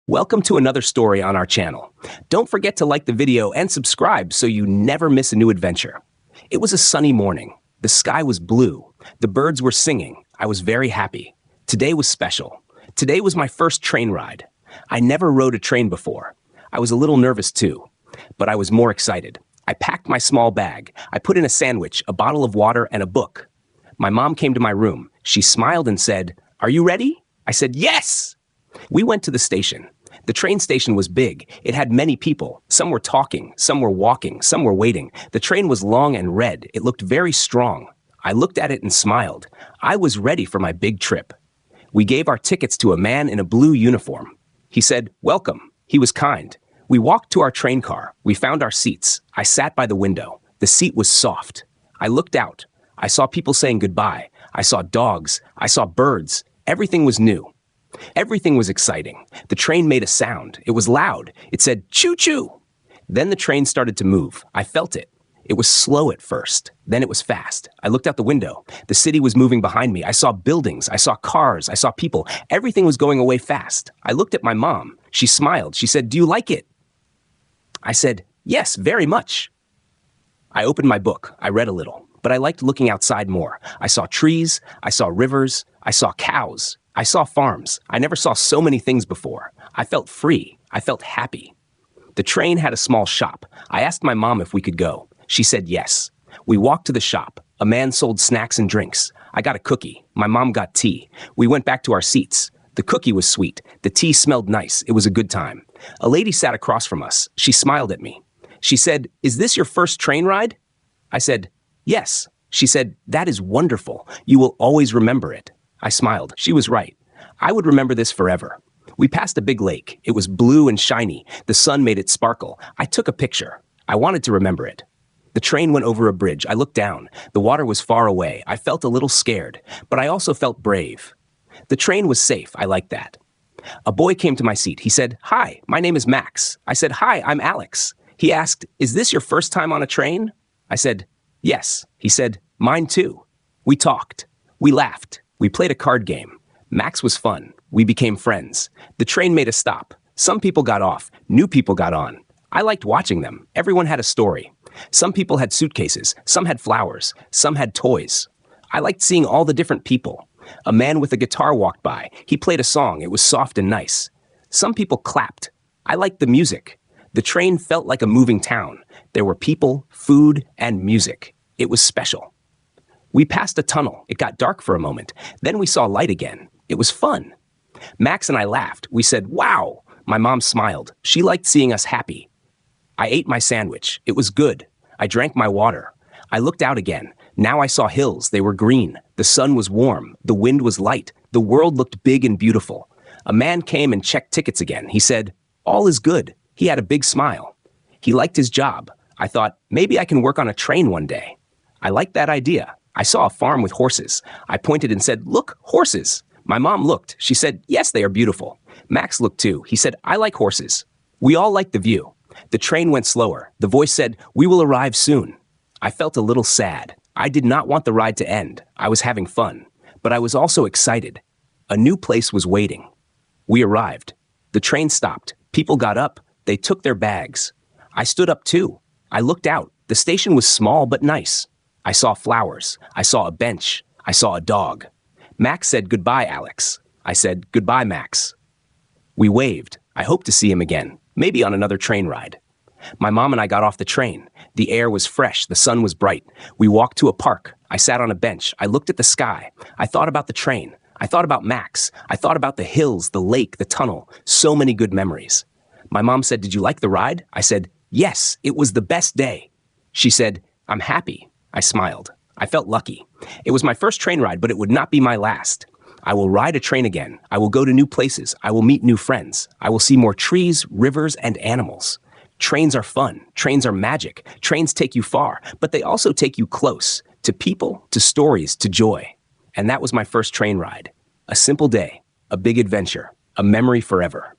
Welcome to another story on our channel. Don't forget to like the video and subscribe so you never miss a new adventure. It was a sunny morning. The sky was blue. The birds were singing. I was very happy. Today was special. Today was my first train ride. I never rode a train before. I was a little nervous too, but I was more excited. I packed my small bag. I put in a sandwich, a bottle of water, and a book. My mom came to my room. She smiled and said, "Are you ready?" I said, "Yes!" We went to the station. The train station was big. It had many people. Some were talking, some were walking, some were waiting. The train was long and red. It looked very strong. I looked at it and smiled. I was ready for my big trip. We gave our tickets to a man in a blue uniform. He said, "Welcome." He was kind. We walked to our train car. We found our seats. I sat by the window. The seat was soft. I looked out. I saw people saying goodbye. I saw dogs. I saw birds. Everything was new. Everything was exciting. The train made a sound. It was loud. It said, "Choo-choo." Then the train started to move. I felt it. It was slow at first. Then it was fast. I looked out the window. The city was moving behind me. I saw buildings. I saw cars. I saw people. Everything was going away fast. I looked at my mom. She smiled. She said, "Do you like it?" I said, "Yes, very much." I opened my book. I read a little, but I liked looking outside more. I saw trees. I saw rivers. I saw cows. I saw farms. I never saw so many things before. I felt free. I felt happy. The train had a small shop. I asked my mom if we could go. She said yes. We walked to the shop. A man sold snacks and drinks. I got a cookie. My mom got tea. We went back to our seats. The cookie was sweet. The tea smelled nice. It was a good time. A lady sat across from us. She smiled at me. She said, "Is this your first train ride?" I said, "Yes." She said, "That is wonderful. You will always remember it." I smiled. She was right. I would remember this forever. We passed a big lake. It was blue and shiny. The sun made it sparkle. I took a picture. I wanted to remember it. The train went over a bridge. I looked down. The water was far away. I felt a little scared, but I also felt brave. The train was safe. I liked that. A boy came to my seat. He said, "Hi, my name is Max." I said, "Hi, I'm Alex." He asked, "Is this your first time on a train?" I said, "Yes." He said, "Mine too." We talked. We laughed. We played a card game. Max was fun. We became friends. The train made a stop. Some people got off. New people got on. I liked watching them. Everyone had a story. Some people had suitcases. Some had flowers. Some had toys. I liked seeing all the different people. A man with a guitar walked by. He played a song. It was soft and nice. Some people clapped. I liked the music. The train felt like a moving town. There were people, food, and music. It was special. We passed a tunnel. It got dark for a moment. Then we saw light again. It was fun. Max and I laughed. We said, "Wow." My mom smiled. She liked seeing us happy. I ate my sandwich. It was good. I drank my water. I looked out again. Now I saw hills. They were green. The sun was warm. The wind was light. The world looked big and beautiful. A man came and checked tickets again. He said, "All is good." He had a big smile. He liked his job. I thought, maybe I can work on a train one day. I liked that idea. I saw a farm with horses. I pointed and said, "Look, horses." My mom looked. She said, "Yes, they are beautiful." Max looked too. He said, "I like horses." We all liked the view. The train went slower. The voice said, "We will arrive soon." I felt a little sad. I did not want the ride to end. I was having fun, but I was also excited. A new place was waiting. We arrived. The train stopped. People got up. They took their bags. I stood up too. I looked out. The station was small but nice. I saw flowers. I saw a bench. I saw a dog. Max said, "Goodbye, Alex." I said, "Goodbye, Max." We waved. I hoped to see him again, maybe on another train ride. My mom and I got off the train. The air was fresh. The sun was bright. We walked to a park. I sat on a bench. I looked at the sky. I thought about the train. I thought about Max. I thought about the hills, the lake, the tunnel. So many good memories. My mom said, "Did you like the ride?" I said, "Yes, it was the best day." She said, "I'm happy." I smiled. I felt lucky. It was my first train ride, but it would not be my last. I will ride a train again. I will go to new places. I will meet new friends. I will see more trees, rivers, and animals. Trains are fun. Trains are magic. Trains take you far, but they also take you close to people, to stories, to joy. And that was my first train ride. A simple day, a big adventure, a memory forever.